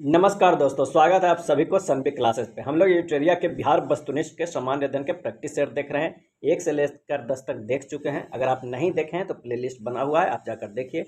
नमस्कार दोस्तों, स्वागत है आप सभी को सनपी क्लासेस पे। हम लोग यूट्रेरिया के बिहार वस्तुनिष्ठ के सामान्य अध्ययन के प्रैक्टिस सेट देख रहे हैं। 1 से लेकर 10 तक देख चुके हैं। अगर आप नहीं देखे हैं तो प्लेलिस्ट बना हुआ है, आप जाकर देखिए।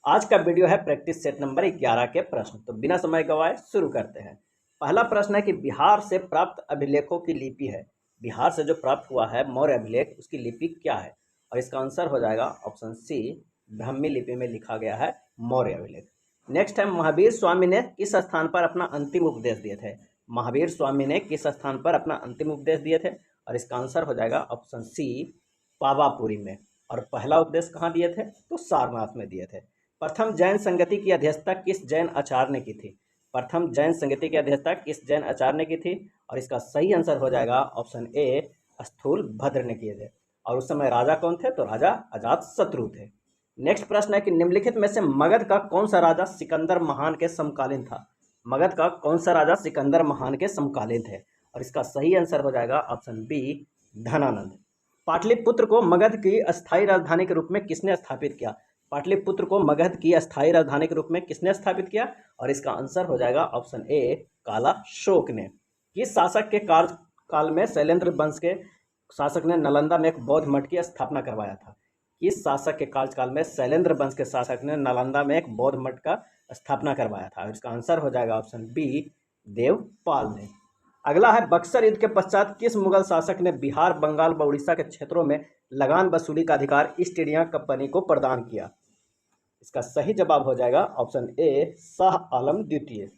आज का वीडियो है प्रैक्टिस सेट नंबर 11 के प्रश्न। तो बिना समय गवाए शुरू करते हैं। पहला प्रश्न है कि बिहार से प्राप्त अभिलेखों की लिपि है। बिहार से जो प्राप्त हुआ है मौर्य अभिलेख, उसकी लिपि क्या है? और इसका आंसर हो जाएगा ऑप्शन सी, ब्राह्मी लिपि में लिखा गया है मौर्य अभिलेख। नेक्स्ट है, महावीर स्वामी ने किस स्थान पर अपना अंतिम उपदेश दिए थे? महावीर स्वामी ने किस स्थान पर अपना अंतिम उपदेश दिए थे? और इसका आंसर हो जाएगा ऑप्शन सी, पावापुरी में। और पहला उपदेश कहाँ दिए थे? तो सारनाथ में दिए थे। प्रथम जैन संगति की अध्यक्षता किस जैन आचार्य ने की थी? प्रथम जैन संगति की अध्यक्षता किस जैन आचार्य ने की थी? और इसका सही आंसर हो जाएगा ऑप्शन ए, स्थूल भद्र ने किए थे। और उस समय राजा कौन थे? तो राजा अजातशत्रु थे। नेक्स्ट प्रश्न है कि निम्नलिखित में से मगध का कौन सा राजा सिकंदर महान के समकालीन था? मगध का कौन सा राजा सिकंदर महान के समकालीन थे? और इसका सही आंसर हो जाएगा ऑप्शन बी, धनानंद। पाटलिपुत्र को मगध की अस्थायी राजधानी के रूप में किसने स्थापित किया? पाटलिपुत्र को मगध की अस्थायी राजधानी के रूप में किसने स्थापित किया? और इसका आंसर हो जाएगा ऑप्शन ए, कालाशोक ने। किस शासक के कार्यकाल में शैलेंद्र वंश के शासक ने नालंदा में एक बौद्ध मठ की स्थापना करवाया था? किस शासक के कार्यकाल में शैलेंद्र वंश के शासक ने नालंदा में एक बौद्ध मठ का स्थापना करवाया था? इसका आंसर हो जाएगा ऑप्शन बी, देवपाल ने। अगला है, बक्सर युद्ध के पश्चात किस मुगल शासक ने बिहार, बंगाल व उड़ीसा के क्षेत्रों में लगान वसूली का अधिकार ईस्ट इंडिया कंपनी को प्रदान किया? इसका सही जवाब हो जाएगा ऑप्शन ए, शाह आलम द्वितीय।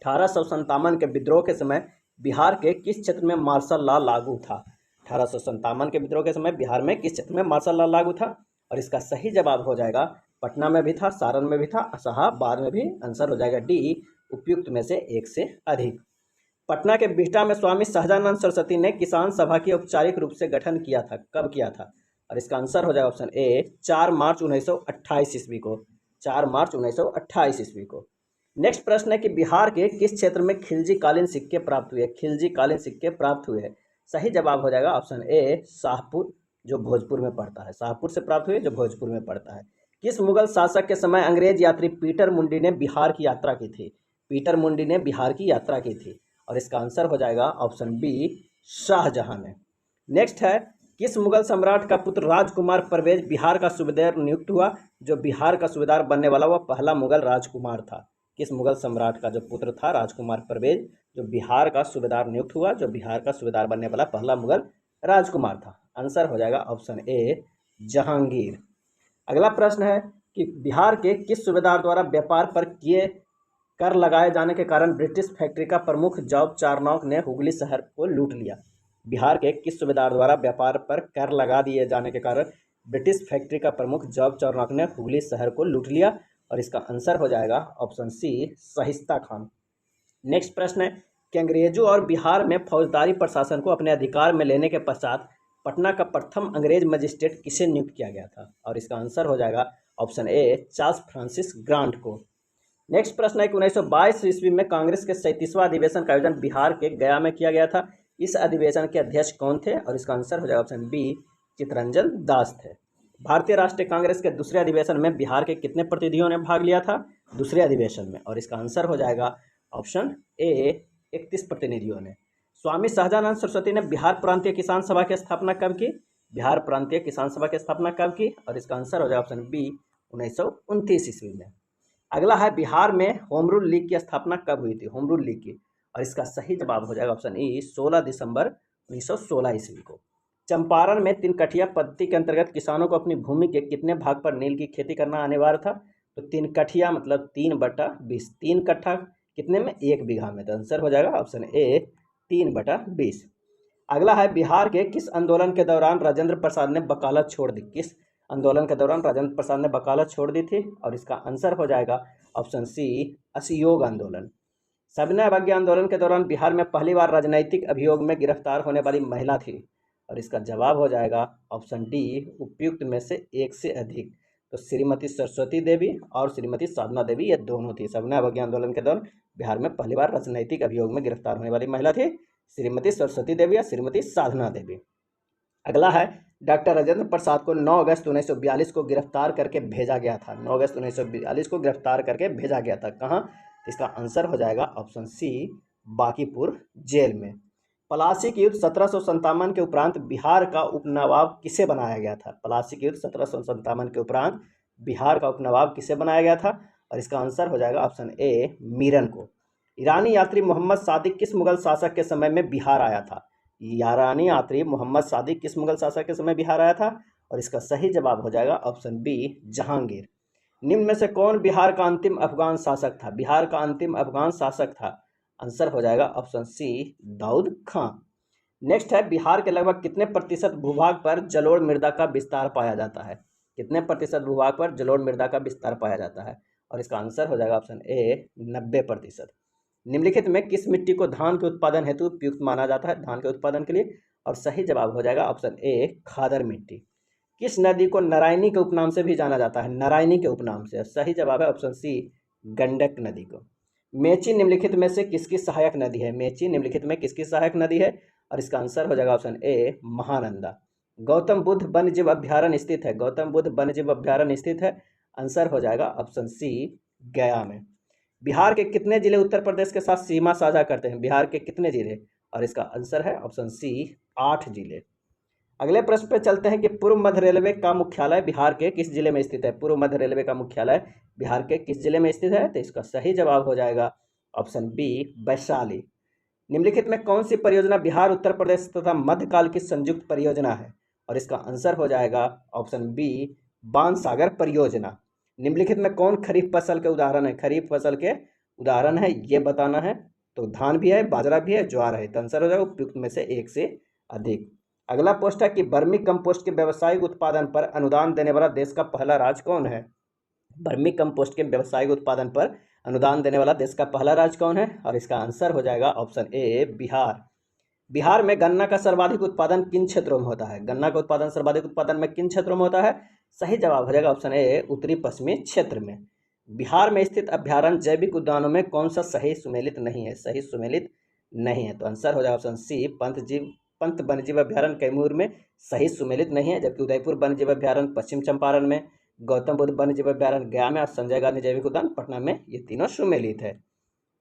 1857 के विद्रोह के समय बिहार के किस क्षेत्र में मार्शल लॉ लागू था? 1857 के विद्रोह के समय बिहार में किस क्षेत्र में मार्शल लॉ लागू था? और इसका सही जवाब हो जाएगा, पटना में भी था, सारण में भी था, शाहाबाद में भी। आंसर हो जाएगा डी, उपयुक्त में से एक से अधिक। पटना के बिहटा में स्वामी सहजानंद सरस्वती ने किसान सभा की औपचारिक रूप से गठन किया था, कब किया था? और इसका आंसर हो जाएगा ऑप्शन ए, 4 मार्च 1928 ईस्वी को। 4 मार्च 1928 ईस्वी को। नेक्स्ट प्रश्न है कि बिहार के किस क्षेत्र में खिलजी कालीन सिक्के प्राप्त हुए? खिलजी कालीन सिक्के प्राप्त हुए हैं। सही जवाब हो जाएगा ऑप्शन ए, शाहपुर, जो भोजपुर में पड़ता है। शाहपुर से प्राप्त हुए, जो भोजपुर में पड़ता है। किस मुगल शासक के समय अंग्रेज यात्री पीटर मुंडी ने बिहार की यात्रा की थी? पीटर मुंडी ने बिहार की यात्रा की थी। और इसका आंसर हो जाएगा ऑप्शन बी, शाहजहां ने। नेक्स्ट है, किस मुगल सम्राट का पुत्र राजकुमार परवेज बिहार का सूबेदार नियुक्त हुआ? जो बिहार का सूबेदार बनने वाला वह पहला मुगल राजकुमार था। किस मुगल सम्राट का जो पुत्र था राजकुमार परवेज, जो बिहार का सूबेदार नियुक्त हुआ, जो बिहार का सूबेदार बनने वाला पहला मुगल राजकुमार था? आंसर हो जाएगा ऑप्शन ए, जहांगीर। अगला प्रश्न है कि बिहार के किस सूबेदार द्वारा व्यापार पर किए कर लगाए जाने के कारण ब्रिटिश फैक्ट्री का प्रमुख जॉब चार्नॉक ने हुगली शहर को लूट लिया? बिहार के किस सूबेदार द्वारा व्यापार पर कर लगा दिए जाने के कारण ब्रिटिश फैक्ट्री का प्रमुख जॉब चार्नॉक ने हुगली शहर को लूट लिया? और इसका आंसर हो जाएगा option C, Shahista Khan. Next प्रश्न है कि अंग्रेजों और बिहार में फौजदारी प्रशासन को अपने अधिकार में लेने के पश्चात पटना का प्रथम अंग्रेज मजिस्ट्रेट किसे नियुक्त किया गया था? और इसका आंसर हो जाएगा option A, Charles Francis grant को। नेक्स्ट प्रश्न है कि 1922 ईस्वी में कांग्रेस के 37वां अधिवेशन का आयोजन बिहार के गया में किया गया था। इस अधिवेशन के अध्यक्ष कौन थे? और इसका आंसर हो जाएगा ऑप्शन बी, चित्तरंजन दास थे। भारतीय राष्ट्रीय कांग्रेस के दूसरे अधिवेशन में बिहार के कितने प्रतिनिधियों ने भाग लिया था? दूसरे अधिवेशन में। और इसका आंसर हो जाएगा ऑप्शन ए, 31 प्रतिनिधियों ने। स्वामी सहजानंद सरस्वती ने बिहार प्रांतीय किसान सभा की स्थापना कब की? बिहार प्रांतीय किसान सभा की स्थापना कब की? और इसका आंसर हो जाएगा ऑप्शन बी, 1929 ईस्वी में। अगला है, बिहार में होम रूल लीग की स्थापना कब हुई थी? होम रूल लीग की। और इसका सही जवाब हो जाएगा ऑप्शन ई, 16 दिसंबर 1916 ईस्वी को। चंपारण में 3 कठिया पद्धति के अंतर्गत किसानों को अपनी भूमि के कितने भाग पर नील की खेती करना अनिवार्य था? तो 3 कठिया मतलब 3/20। 3 कट्ठा कितने में? 1 बीघा में। तो आंसर हो जाएगा ऑप्शन ए, 3/20। अगला है, बिहार के किस आंदोलन के दौरान राजेंद्र प्रसाद ने वकालत छोड़ दी? किस आंदोलन के दौरान राजेंद्र प्रसाद ने वकालत छोड़ दी थी? और इसका आंसर हो जाएगा ऑप्शन सी, असहयोग आंदोलन। सविनय अवज्ञा आंदोलन के दौरान बिहार में पहली बार राजनैतिक अभियोग में गिरफ्तार होने वाली महिला थी? और इसका जवाब हो जाएगा ऑप्शन डी, उपयुक्त में से एक से अधिक। तो श्रीमती सरस्वती देवी और श्रीमती साधना देवी, ये दोनों थी। सविनय अवज्ञा आंदोलन के दौरान बिहार में पहली बार राजनैतिक अभियोग में गिरफ्तार होने वाली महिला थी श्रीमती सरस्वती देवी या श्रीमती साधना देवी। अगला है, डॉक्टर राजेंद्र प्रसाद को 9 अगस्त 1942 को गिरफ्तार करके भेजा गया था। 9 अगस्त 1942 को गिरफ्तार करके भेजा गया था कहाँ? तो इसका आंसर हो जाएगा ऑप्शन सी, बांकीपुर जेल में। प्लासी के युद्ध 1757 के उपरांत बिहार का उपनवाब किसे बनाया गया था? प्लासी के युद्ध 1757 के उपरांत बिहार का उपनवाब किसे बनाया गया था? और इसका आंसर हो जाएगा ऑप्शन ए, मीरन को। ईरानी यात्री मोहम्मद सादिक किस मुगल शासक के समय में बिहार आया था? ईरानी यात्री मोहम्मद सादिक किस मुगल शासक के समय बिहार आया था? और इसका सही जवाब हो जाएगा ऑप्शन बी, जहांगीर। निम्न में से कौन बिहार का अंतिम अफगान शासक था? बिहार का अंतिम अफगान शासक था, आंसर हो जाएगा ऑप्शन सी, दाऊद खां। नेक्स्ट है, बिहार के लगभग कितने प्रतिशत भूभाग पर जलोढ़ मृदा का विस्तार पाया जाता है? कितने प्रतिशत भूभाग पर जलोढ़ मृदा का विस्तार पाया जाता है? और इसका आंसर हो जाएगा ऑप्शन ए, 90%। निम्नलिखित में किस मिट्टी को धान के उत्पादन हेतु उपयुक्त माना जाता है, धान के उत्पादन के लिए? और सही जवाब हो जाएगा ऑप्शन ए, खादर मिट्टी। किस नदी को नारायणी के उपनाम से भी जाना जाता है? नारायणी के उपनाम से। सही जवाब है ऑप्शन सी, गंडक नदी को। मेची निम्नलिखित में से किसकी सहायक नदी है? मेची निम्नलिखित में किसकी सहायक नदी है? और इसका आंसर हो जाएगा ऑप्शन ए, महानंदा। गौतम बुद्ध वन्यजीव अभ्यारण्य स्थित है? गौतम बुद्ध वन्यजीव अभ्यारण्य स्थित है, आंसर हो जाएगा ऑप्शन सी, गया में। बिहार के कितने जिले उत्तर प्रदेश के साथ सीमा साझा करते हैं? बिहार के कितने जिले? और इसका आंसर है ऑप्शन सी, 8 जिले। अगले प्रश्न पे चलते हैं कि पूर्व मध्य रेलवे का मुख्यालय बिहार के किस जिले में स्थित है? पूर्व मध्य रेलवे का मुख्यालय बिहार के किस जिले में स्थित है? तो इसका सही जवाब हो जाएगा ऑप्शन बी, वैशाली। निम्नलिखित में कौन सी परियोजना बिहार, उत्तर प्रदेश तथा मध्यकाल की संयुक्त परियोजना है? और इसका आंसर हो जाएगा ऑप्शन बी, बाणसागर परियोजना। निम्नलिखित में कौन खरीफ फसल के उदाहरण है? खरीफ फसल के उदाहरण है, ये बताना है। तो धान भी है, बाजरा भी है, ज्वार है। तो आंसर हो जाएगा उपयुक्त में से एक से अधिक। अगला पोस्ट है कि वर्मी कंपोस्ट के व्यावसायिक उत्पादन पर अनुदान देने वाला देश का पहला राज्य कौन है? वर्मी कंपोस्ट के व्यावसायिक उत्पादन पर अनुदान देने वाला देश का पहला राज्य कौन है? और इसका आंसर हो जाएगा ऑप्शन ए, बिहार। बिहार में गन्ना का सर्वाधिक उत्पादन किन क्षेत्रों में होता है? गन्ना का उत्पादन सर्वाधिक उत्पादन में किन क्षेत्रों में होता है? सही जवाब हो जाएगा ऑप्शन ए, उत्तरी पश्चिमी क्षेत्र में। बिहार में स्थित अभ्यारण्य जैविक उद्यानों में कौन सा सही सुमेलित नहीं है? सही सुमेलित नहीं है, तो आंसर हो जाएगा ऑप्शन सी, पंत वन्यजीव अभ्यारण्य कैमूर में सही सुमेलित नहीं है, जबकि उदयपुर वन्यजीव अभ्यारण्य पश्चिम चंपारण में, गौतम बुद्ध वन्यजीव अभ्यारण्य गया में और संजय गांधी जैविक उद्यान पटना में, ये तीनों सुमेलित है।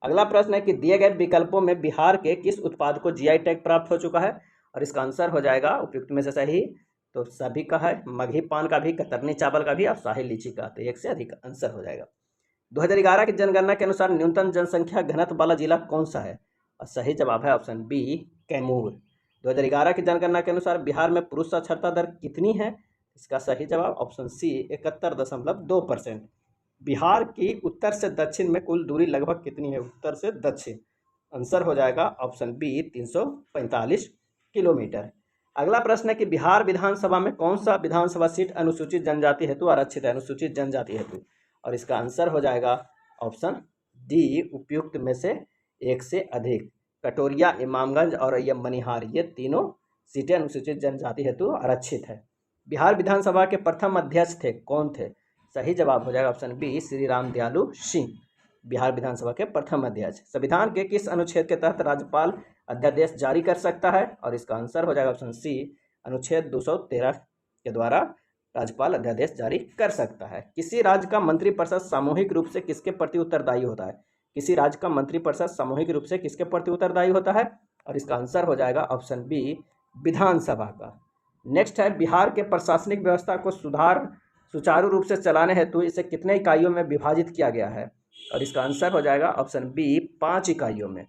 अगला प्रश्न है कि दिए गए विकल्पों में बिहार के किस उत्पाद को जीआई टैग प्राप्त हो चुका है? और इसका आंसर हो जाएगा उपयुक्त में से सही तो सभी का है, मगही पान का भी, कतरनी चावल का भी और शाही लीची का। तो एक से अधिक आंसर हो जाएगा। 2011 की जनगणना के अनुसार न्यूनतम जनसंख्या घनत्व वाला जिला कौन सा है? और सही जवाब है ऑप्शन बी, कैमूर। 2011 की जनगणना के अनुसार बिहार में पुरुष साक्षरता दर कितनी है? इसका सही जवाब ऑप्शन सी, 71.2%। बिहार की उत्तर से दक्षिण में कुल दूरी लगभग कितनी है? उत्तर से दक्षिण, आंसर हो जाएगा ऑप्शन बी, 345 किलोमीटर। अगला प्रश्न है कि बिहार विधानसभा में कौन सा विधानसभा सीट अनुसूचित जनजाति हेतु आरक्षित है? अनुसूचित जनजाति हेतु, और इसका आंसर हो जाएगा ऑप्शन डी, उपयुक्त में से एक से अधिक। कटोरिया, इमामगंज और ये मनिहार, ये तीनों सीटें अनुसूचित जनजाति हेतु आरक्षित है। बिहार विधानसभा के प्रथम अध्यक्ष थे, कौन थे? सही जवाब हो जाएगा ऑप्शन बी, श्री राम दयालु सिंह, बिहार विधानसभा के प्रथम अध्यक्ष। संविधान के किस अनुच्छेद के तहत राज्यपाल अध्यादेश जारी कर सकता है? और इसका आंसर हो जाएगा ऑप्शन सी, अनुच्छेद 213 के द्वारा राज्यपाल अध्यादेश जारी कर सकता है। किसी राज्य का मंत्रिपरिषद सामूहिक रूप से किसके प्रति उत्तरदायी होता है? किसी राज्य का मंत्रिपरिषद सामूहिक रूप से किसके प्रति उत्तरदायी होता है? और इसका आंसर हो जाएगा ऑप्शन बी, विधानसभा का। नेक्स्ट है, बिहार के प्रशासनिक व्यवस्था को सुचारू रूप से चलाने हेतु इसे कितने इकाइयों में विभाजित किया गया है? और इसका आंसर हो जाएगा ऑप्शन बी, 5 इकाइयों में।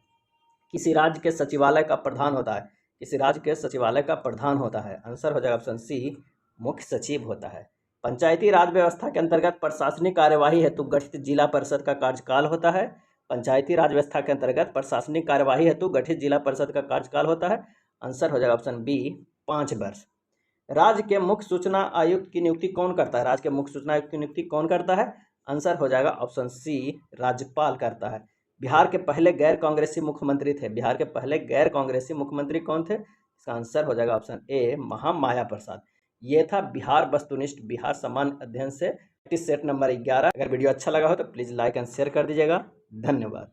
किसी राज्य के सचिवालय का प्रधान होता है, किसी राज्य के सचिवालय का प्रधान होता है, आंसर हो जाएगा ऑप्शन सी, मुख्य सचिव होता है। पंचायती राज व्यवस्था के अंतर्गत प्रशासनिक कार्यवाही हेतु गठित जिला परिषद का कार्यकाल होता है। पंचायती राज व्यवस्था के अंतर्गत प्रशासनिक कार्यवाही हेतु गठित जिला परिषद का कार्यकाल होता है, आंसर हो जाएगा ऑप्शन बी, 5 वर्ष। राज्य के मुख्य सूचना आयुक्त की नियुक्ति कौन करता है? राज्य के मुख्य सूचना आयुक्त की नियुक्ति कौन करता है? आंसर हो जाएगा ऑप्शन सी, राज्यपाल करता है। बिहार के पहले गैर कांग्रेसी मुख्यमंत्री थे, बिहार के पहले गैर कांग्रेसी मुख्यमंत्री कौन थे? इसका आंसर हो जाएगा ऑप्शन ए, महामाया प्रसाद। ये था बिहार वस्तुनिष्ठ बिहार सामान्य अध्ययन से प्रैक्टिस सेट नंबर 11। अगर वीडियो अच्छा लगा हो तो प्लीज़ लाइक एंड शेयर कर दीजिएगा। धन्यवाद।